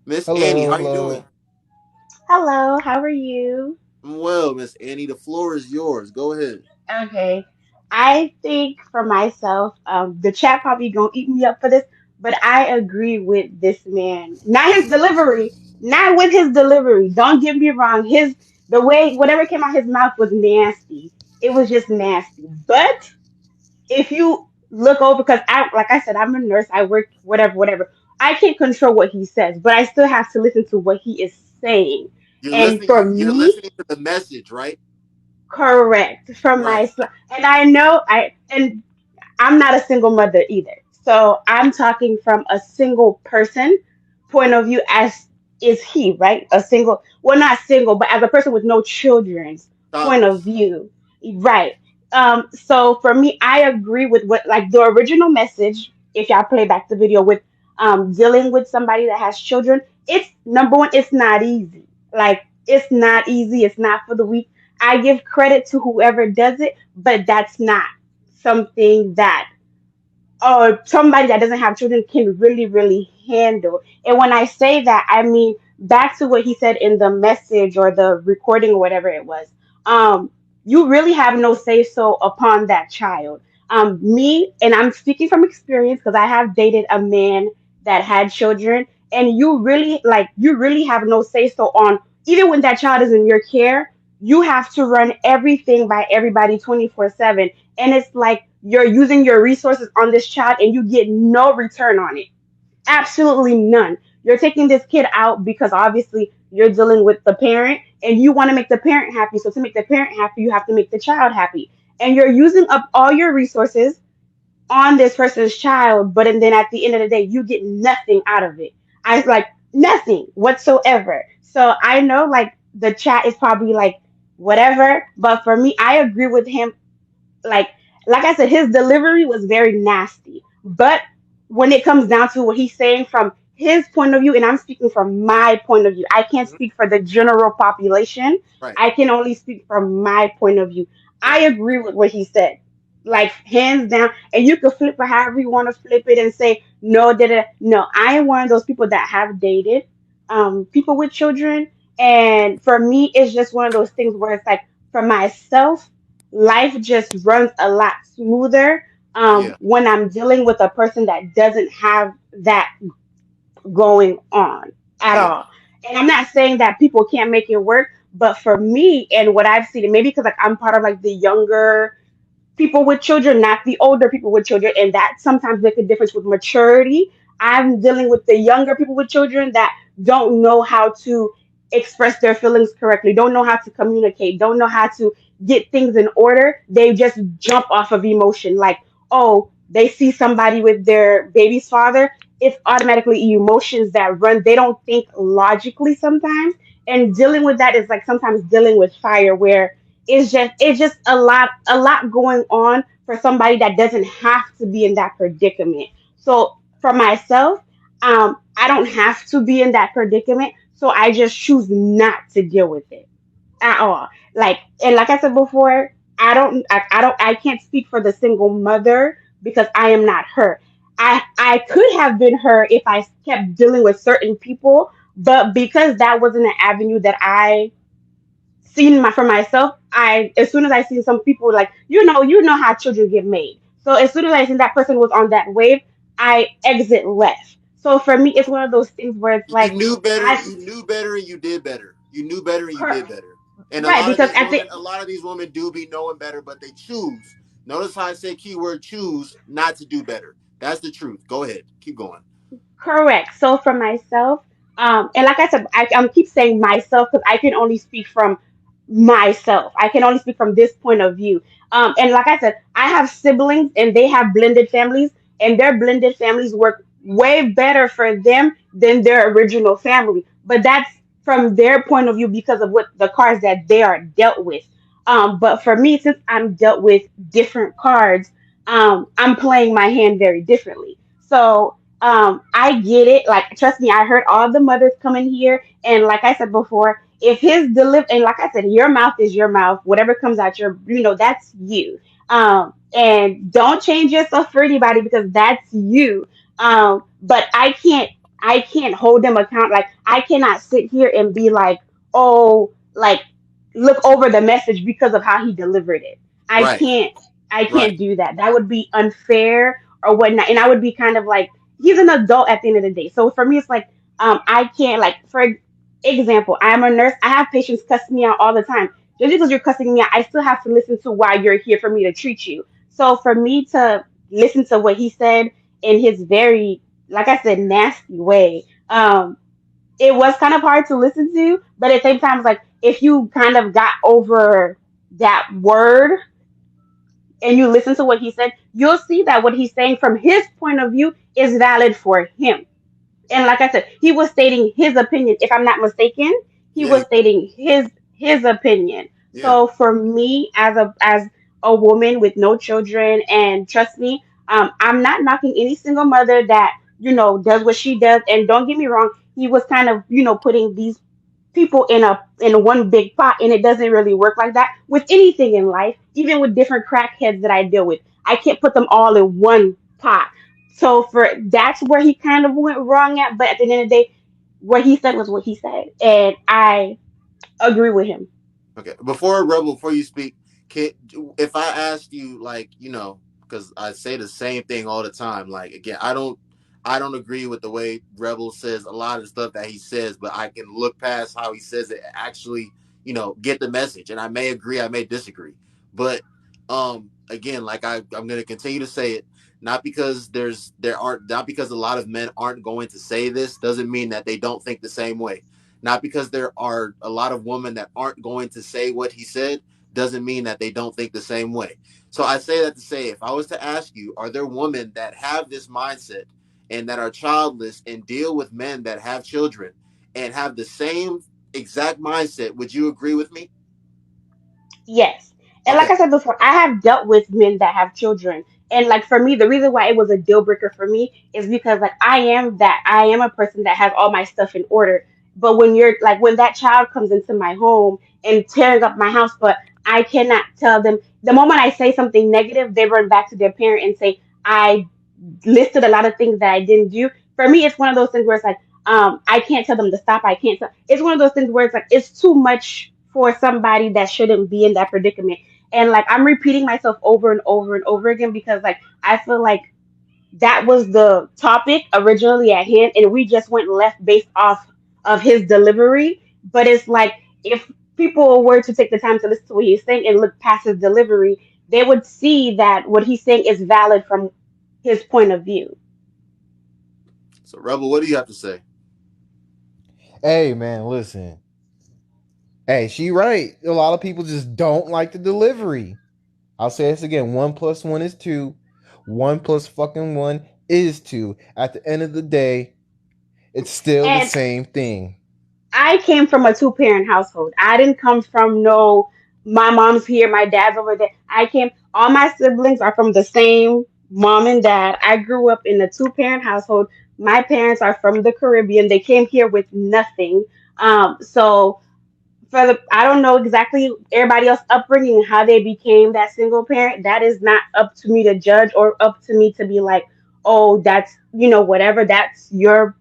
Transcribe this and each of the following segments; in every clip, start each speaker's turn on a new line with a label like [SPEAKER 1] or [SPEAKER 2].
[SPEAKER 1] Miss Annie,
[SPEAKER 2] Hello,
[SPEAKER 1] how you doing?
[SPEAKER 2] hello.
[SPEAKER 3] Hello, how are you?
[SPEAKER 1] I'm well, Miss Annie. The floor is yours. Go ahead.
[SPEAKER 3] Okay. I think for myself, the chat probably gonna eat me up for this, but I agree with this man. Not his delivery, not with his delivery. Don't get me wrong. The way whatever came out his mouth was nasty. It was just nasty. But if you look over, because like I said, I'm a nurse. I work whatever, whatever. I can't control what he says, but I still have to listen to what he is saying.
[SPEAKER 1] You're
[SPEAKER 3] And
[SPEAKER 1] listening.
[SPEAKER 3] for
[SPEAKER 1] You're
[SPEAKER 3] me,
[SPEAKER 1] listening to the message, right?
[SPEAKER 3] correct from
[SPEAKER 1] Right.
[SPEAKER 3] and I know and I'm not a single mother either. So I'm talking from a single person point of view as is he, right? A single, well, not single, but as a person with no children's point of
[SPEAKER 1] Childless.
[SPEAKER 3] view, right? So for me, I agree with what, like the original message, if y'all play back the video with dealing with somebody that has children, it's number one, it's not easy. Like, it's not easy, it's not for the weak. I give credit to whoever does it, but that's not something that or somebody that doesn't have children can really, really handle. And when I say that, I mean back to what he said in the message or the recording or whatever it was. Um, you really have no say so upon that child. Me, and I'm speaking from experience because I have dated a man that had children, and you really have no say so on even when that child is in your care. You have to run everything by everybody 24/7, and it's like you're using your resources on this child and you get no return on it, absolutely none. You're taking this kid out because obviously you're dealing with the parent and you want to make the parent happy, so to make the parent happy you have to make the child happy, and you're using up all your resources on this person's child, but and then at the end of the day you get nothing out of it. I was like, nothing whatsoever. So I know like the chat is probably like whatever, but for me I agree with him. like like I said, his delivery was very nasty. But when it comes down to what he's saying from his point of view, and I'm speaking from my point of view, I can't
[SPEAKER 1] Mhm.
[SPEAKER 3] speak for the general population.
[SPEAKER 1] Right.
[SPEAKER 3] I can only speak from my point of view. I
[SPEAKER 1] Right.
[SPEAKER 3] agree with what he said. Like hands down, and you can flip it however you want to flip it and say no, no. I am one of those people that have dated people with children, and for me, it's just one of those things where it's like for myself, life just runs a lot smoother
[SPEAKER 1] Yeah.
[SPEAKER 3] when I'm dealing with a person that doesn't have that going on at
[SPEAKER 1] Yeah.
[SPEAKER 3] all. And I'm not saying that people can't make it work, but for me and what I've seen, and maybe because like I'm part of like the younger people with children, not the older people with children, and that sometimes make a difference with maturity. I'm dealing with the younger people with children that don't know how to express their feelings correctly, don't know how to communicate, don't know how to get things in order. They just jump off of emotion. Like, oh, they see somebody with their baby's father, it's automatically emotions that run. They don't think logically sometimes. And dealing with that is like sometimes dealing with fire where it's just a lot going on for somebody that doesn't have to be in that predicament. So for myself, I don't have to be in that predicament, so I just choose not to deal with it at all. Like I said before, I can't speak for the single mother because I am not her. I could have been her if I kept dealing with certain people, but because that wasn't an avenue that I seen for myself, I as soon as I seen some people like you know how children get made. So as soon as I seen that person was on that wave, I exit left. So for me, it's one of those things where it's
[SPEAKER 1] You
[SPEAKER 3] like
[SPEAKER 1] knew better.
[SPEAKER 3] I
[SPEAKER 1] You knew better, and you did better. You knew better, and you
[SPEAKER 3] her
[SPEAKER 1] did better. And a
[SPEAKER 3] right
[SPEAKER 1] lot of
[SPEAKER 3] because
[SPEAKER 1] these
[SPEAKER 3] at the
[SPEAKER 1] women, a lot of these women do be knowing better, but they choose. Notice how I say keyword choose not to do better. That's the truth. Go ahead. Keep going.
[SPEAKER 3] correct. So for myself, and like I said, I'm keep saying myself because I can only speak from myself. I can only speak from this point of view. And like I said, I have siblings and they have blended families, and their blended families work way better for them than their original family. But that's from their point of view because of what the cards that they are dealt with. But for me, since I'm dealt with different cards, I'm playing my hand very differently. So I get it. Like, trust me, I heard all the mothers coming here, and like I said before, if his deliver, and like I said, your mouth is your mouth. Whatever comes out your, that's you. And don't change yourself for anybody because that's you. But I can't. I can't hold them account. Like I cannot sit here and be like, oh, like look over the message because of how he delivered it. I
[SPEAKER 1] Right.
[SPEAKER 3] can't. I
[SPEAKER 1] Right.
[SPEAKER 3] can't do that. That would be unfair or whatnot. And I would be kind of like, he's an adult at the end of the day. So for me, it's like, I can't like, for example, I'm a nurse. I have patients cuss me out all the time. Just because you're cussing me out, I still have to listen to why you're here for me to treat you. So for me to listen to what he said in his very, like I said, nasty way, it was kind of hard to listen to. But at the same time, it's like if you kind of got over that word and you listen to what he said, you'll see that what he's saying from his point of view is valid for him. And like I said, he was stating his opinion. If I'm not mistaken, he
[SPEAKER 1] Yeah.
[SPEAKER 3] was stating his opinion.
[SPEAKER 1] Yeah.
[SPEAKER 3] So for me, as a woman with no children, and trust me, I'm not knocking any single mother that does what she does. And don't get me wrong, he was kind of putting these people in one big pot, and it doesn't really work like that with anything in life. Even with different crackheads that I deal with, I can't put them all in one pot. So for that's where he kind of went wrong at. But at the end of the day, what he said was what he said, and I agree with him.
[SPEAKER 1] Okay. Before Rebel, before you speak, can, if I asked you, like, because I say the same thing all the time. Like, again, I don't agree with the way Rebel says a lot of stuff that he says, but I can look past how he says it, and actually, get the message. And I may agree, I may disagree, but again, like I'm going to continue to say it. Not because not because a lot of men aren't going to say this doesn't mean that they don't think the same way. Not because there are a lot of women that aren't going to say what he said doesn't mean that they don't think the same way. So I say that to say, if I was to ask you, are there women that have this mindset and that are childless and deal with men that have children and have the same exact mindset, would you agree with me?
[SPEAKER 3] Yes. And like
[SPEAKER 1] Okay.
[SPEAKER 3] I said before, I have dealt with men that have children. And like for me, the reason why it was a deal breaker for me is because like I am a person that has all my stuff in order. But when that child comes into my home and tearing up my house, but I cannot tell them the moment I say something negative, they run back to their parent and say, I listed a lot of things that I didn't do. For me, it's one of those things where it's like, I can't tell them to stop. I can't tell. It's one of those things where it's like it's too much for somebody that shouldn't be in that predicament. And like I'm repeating myself over and over and over again because like I feel like that was the topic originally at hand, and we just went left based off of his delivery. But it's like if people were to take the time to listen to what he's saying and look past his delivery, they would see that what he's saying is valid from his point of view.
[SPEAKER 1] So, Rebel, what do you have to say?
[SPEAKER 2] Hey man, listen. Hey, she right. A lot of people just don't like the delivery. I'll say this again. 1 plus 1 is two. 1 plus fucking 1 is two. At the end of the day, it's still the
[SPEAKER 3] And
[SPEAKER 2] same thing.
[SPEAKER 3] I came from a two-parent household. I didn't come from no, my mom's here, my dad's over there. All my siblings are from the same mom and dad. I grew up in a two-parent household. My parents are from the Caribbean. They came here with nothing. So I don't know exactly everybody else upbringing how they became that single parent. That is not up to me to judge or up to me to be like, oh, that's whatever. That's your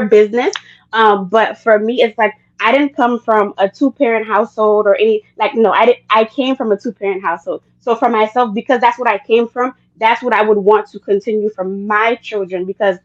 [SPEAKER 3] business. But for me, it's like I didn't come from a two parent household or any like no, I did. I came from a two parent household. So for myself, because that's what I came from, that's what I would want to continue for my children because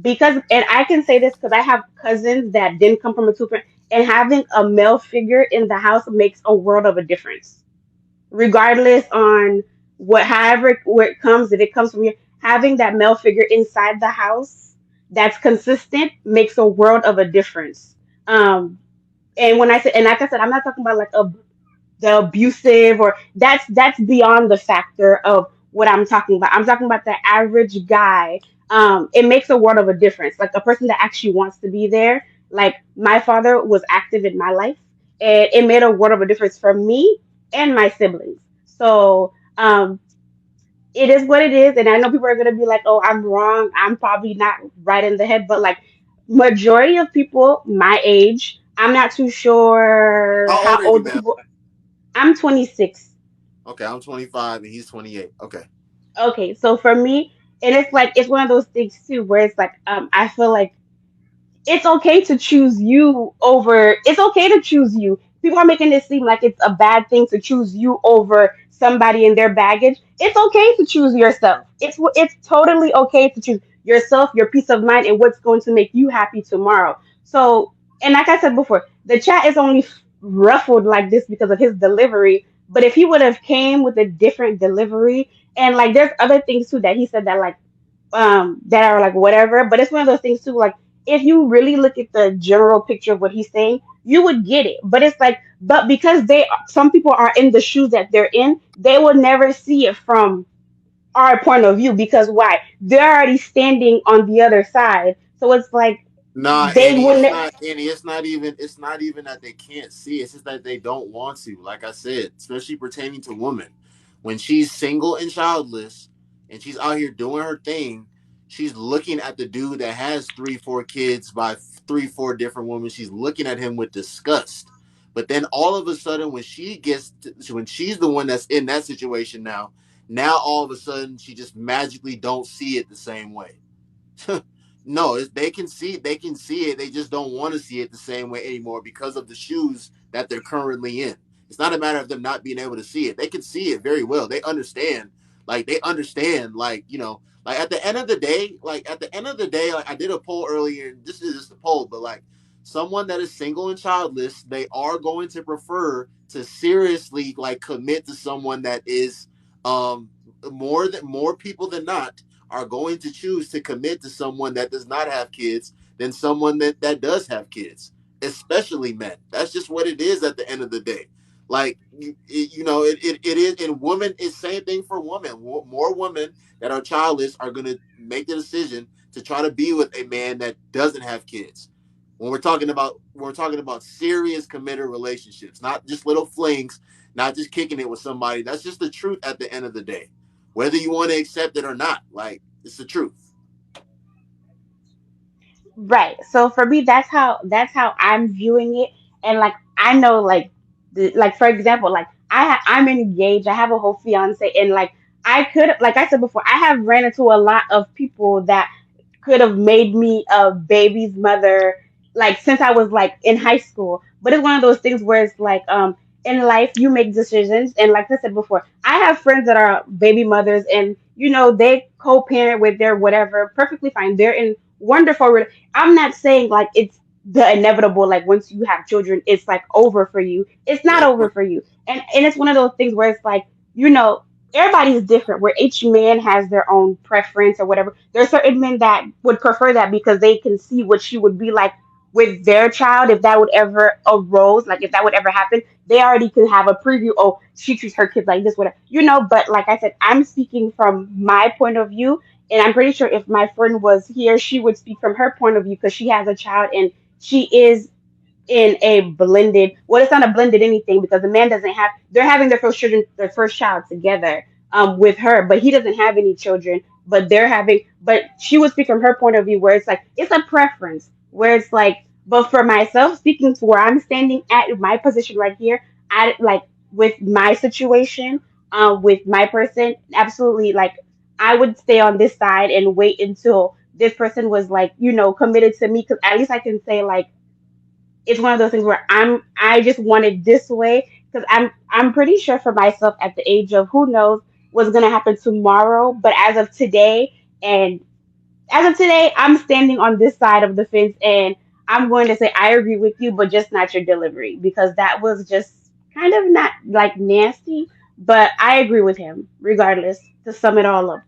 [SPEAKER 3] and I can say this because I have cousins that didn't come from a two parent, and having a male figure in the house makes a world of a difference regardless on however where it comes, if it comes from you, having that male figure inside the house that's consistent makes a world of a difference. And when I say, and like I said, I'm not talking about like the abusive or that's beyond the factor of what I'm talking about. I'm talking about the average guy. It makes a world of a difference. Like a person that actually wants to be there. Like my father was active in my life, and it made a world of a difference for me and my siblings. So it is what it is, and I know people are gonna be like, "Oh, I'm wrong. I'm probably not right in the head," but like majority of people my age, I'm not too sure
[SPEAKER 1] How old
[SPEAKER 3] how
[SPEAKER 1] are you,
[SPEAKER 3] old
[SPEAKER 1] man?
[SPEAKER 3] people. I'm 26.
[SPEAKER 1] Okay, I'm 25 and he's 28. Okay.
[SPEAKER 3] Okay, so for me, and it's like it's one of those things too, where it's like I feel like it's okay to choose you over, it's okay to choose you. People are making it seem like it's a bad thing to choose you over somebody and their baggage. It's okay to choose yourself. It's totally okay to choose yourself, your peace of mind, and what's going to make you happy tomorrow. So, and like I said before, the chat is only ruffled like this because of his delivery. But if he would have came with a different delivery, and like there's other things too that he said that like that are like whatever, but it's one of those things too, like if you really look at the general picture of what he's saying, you would get it. But it's like, but because some people are in the shoes that they're in, they will never see it from our point of view, because why, they're already standing on the other side, so it's like
[SPEAKER 1] Nah,
[SPEAKER 3] they
[SPEAKER 1] Annie, it's
[SPEAKER 3] wouldn't.
[SPEAKER 1] not Annie. It's not even that they can't see. It's just that they don't want to. Like I said, especially pertaining to women, when she's single and childless, and she's out here doing her thing, she's looking at the dude that has 3, 4 kids by 3, 4 different women. She's looking at him with disgust. But then all of a sudden, when she's the one that's in that situation now all of a sudden she just magically don't see it the same way. No, they can see it. They just don't want to see it the same way anymore because of the shoes that they're currently in. It's not a matter of them not being able to see it. They can see it very well. They understand. They understand. At the end of the day, like I did a poll earlier. And this is just a poll, but like someone that is single and childless, they are going to prefer to seriously like commit to someone that is um more people than not are going to choose to commit to someone that does not have kids than someone that does have kids, especially men. That's just what it is at the end of the day. It is, and women, it's same thing for women. More women that are childless are going to make the decision to try to be with a man that doesn't have kids. When we're talking about serious committed relationships, not just little flings, not just kicking it with somebody. That's just the truth at the end of the day, whether you want to accept it or not. Like, it's the truth.
[SPEAKER 3] Right. So for me, that's how I'm viewing it, and like I know, like like for example, like I'm engaged. I have a whole fiance, and like I could, like I said before, I have ran into a lot of people that could have made me a baby's mother, like since I was like in high school. But it's one of those things where it's like in life you make decisions, and like I said before, I have friends that are baby mothers, and they co-parent with their whatever, perfectly fine. They're in wonderful. I'm not saying like it's the inevitable, like once you have children, it's like over for you. It's not
[SPEAKER 1] Yeah,
[SPEAKER 3] over for you, and it's one of those things where it's like everybody's different, where each man has their own preference or whatever. There are certain men that would prefer that because they can see what she would be like with their child if that would ever arose, like if that would ever happen. They already could have a preview. Oh, she treats her kids like this, whatever. But like I said, I'm speaking from my point of view, and I'm pretty sure if my friend was here, she would speak from her point of view because she has a child and she is in a blended, well, it's not a blended anything because the man doesn't have, they're having their first child together with her, but he doesn't have any children, but but she would speak from her point of view where it's like it's a preference, where it's like, but for myself, speaking to where I'm standing at my position right here, I like with my situation, with my person, absolutely, like I would stay on this side and wait until this person was like committed to me, because at least I can say like it's one of those things where I just want it this way, because I'm pretty sure for myself at the age of who knows what's gonna happen tomorrow. But and as of today, I'm standing on this side of the fence, and I'm going to say I agree with you, but just not your delivery, because that was just kind of not like nasty. But I agree with him regardless. To sum it all up.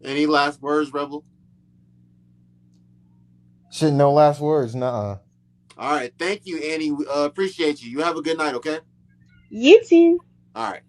[SPEAKER 1] Any last words, Rebel?
[SPEAKER 2] Shit, no last words. Nuh-uh.
[SPEAKER 1] All right. Thank you, Annie. Appreciate you. You have a good night, okay?
[SPEAKER 3] You too.
[SPEAKER 1] All right.